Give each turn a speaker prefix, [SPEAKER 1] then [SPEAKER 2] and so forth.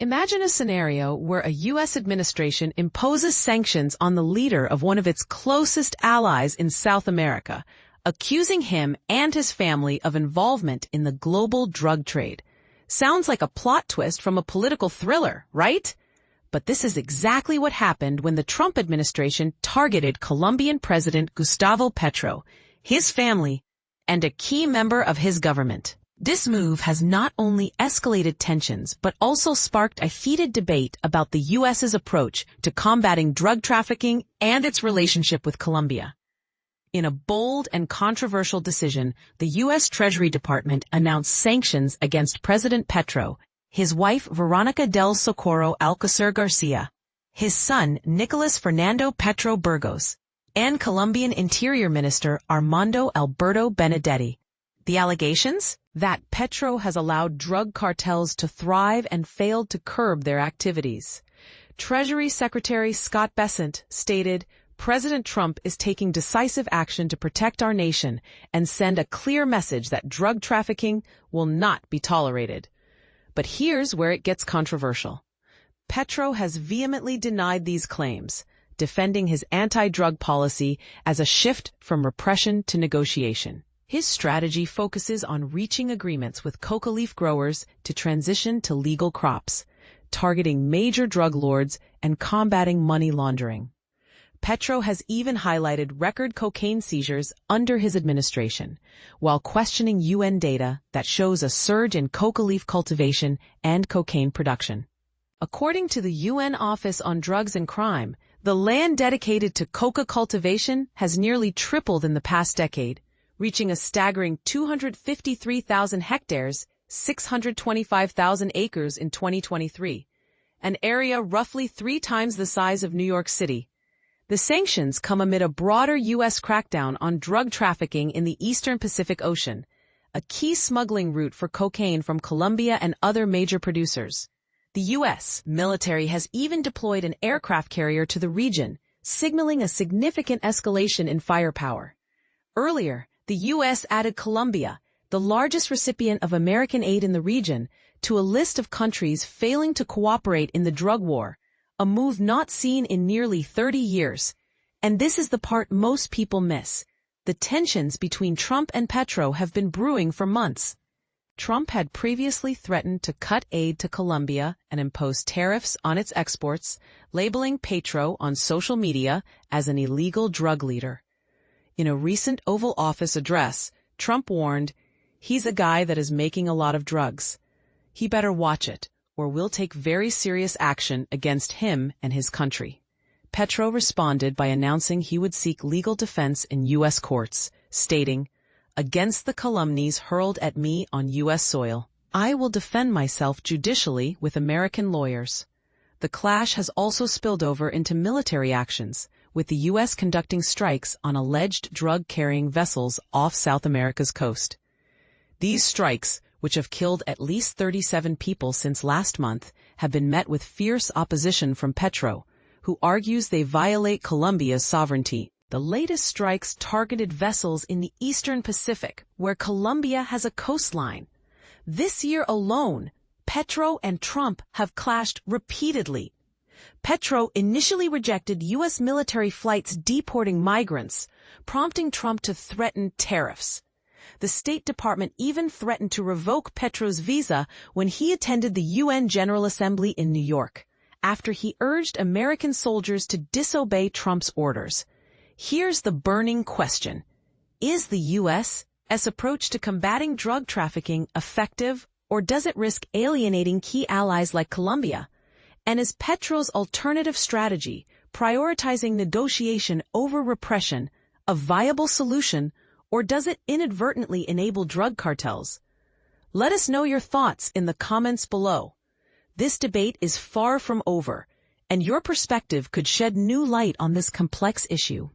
[SPEAKER 1] Imagine a scenario where a U.S. administration imposes sanctions on the leader of one of its closest allies in South America, accusing him and his family of involvement in the global drug trade. Sounds like a plot twist from a political thriller, right? But this is exactly what happened when the Trump administration targeted Colombian President Gustavo Petro, his family, and a key member of his government. This move has not only escalated tensions, but also sparked a heated debate about the U.S.'s approach to combating drug trafficking and its relationship with Colombia. In a bold and controversial decision, the U.S. Treasury Department announced sanctions against President Petro, his wife Veronica del Socorro Alcocer Garcia, his son Nicolas Fernando Petro Burgos, and Colombian Interior Minister Armando Alberto Benedetti. The allegations? That Petro has allowed drug cartels to thrive and failed to curb their activities. Treasury Secretary Scott Bessent stated, President Trump is taking decisive action to protect our nation and send a clear message that drug trafficking will not be tolerated. But here's where it gets controversial. Petro has vehemently denied these claims, defending his anti-drug policy as a shift from repression to negotiation. His strategy focuses on reaching agreements with coca leaf growers to transition to legal crops, targeting major drug lords and combating money laundering. Petro has even highlighted record cocaine seizures under his administration, while questioning UN data that shows a surge in coca leaf cultivation and cocaine production. According to the UN Office on Drugs and Crime, the land dedicated to coca cultivation has nearly tripled in the past decade, reaching a staggering 253,000 hectares, 625,000 acres in 2023, an area roughly 3 times the size of New York City. The sanctions come amid a broader U.S. crackdown on drug trafficking in the eastern Pacific Ocean, a key smuggling route for cocaine from Colombia and other major producers. The U.S. military has even deployed an aircraft carrier to the region, signaling a significant escalation in firepower. Earlier, the U.S. added Colombia, the largest recipient of American aid in the region, to a list of countries failing to cooperate in the drug war, a move not seen in nearly 30 years. And this is the part most people miss. The tensions between Trump and Petro have been brewing for months. Trump had previously threatened to cut aid to Colombia and impose tariffs on its exports, labeling Petro on social media as an illegal drug leader. In a recent Oval Office address, Trump warned, "He's a guy that is making a lot of drugs. He better watch it, or we'll take very serious action against him and his country." Petro responded by announcing he would seek legal defense in U.S. courts, stating, "Against the calumnies hurled at me on U.S. soil, I will defend myself judicially with American lawyers." The clash has also spilled over into military actions, with the U.S. conducting strikes on alleged drug-carrying vessels off South America's coast. These strikes, which have killed at least 37 people since last month, have been met with fierce opposition from Petro, who argues they violate Colombia's sovereignty. The latest strikes targeted vessels in the eastern Pacific, where Colombia has a coastline. This year alone, Petro and Trump have clashed repeatedly. Petro initially rejected U.S. military flights deporting migrants, prompting Trump to threaten tariffs. The State Department even threatened to revoke Petro's visa when he attended the UN General Assembly in New York, after he urged American soldiers to disobey Trump's orders. Here's the burning question. Is the U.S.'s approach to combating drug trafficking effective, or does it risk alienating key allies like Colombia? And is Petro's alternative strategy, prioritizing negotiation over repression, a viable solution, or does it inadvertently enable drug cartels? Let us know your thoughts in the comments below. This debate is far from over, and your perspective could shed new light on this complex issue.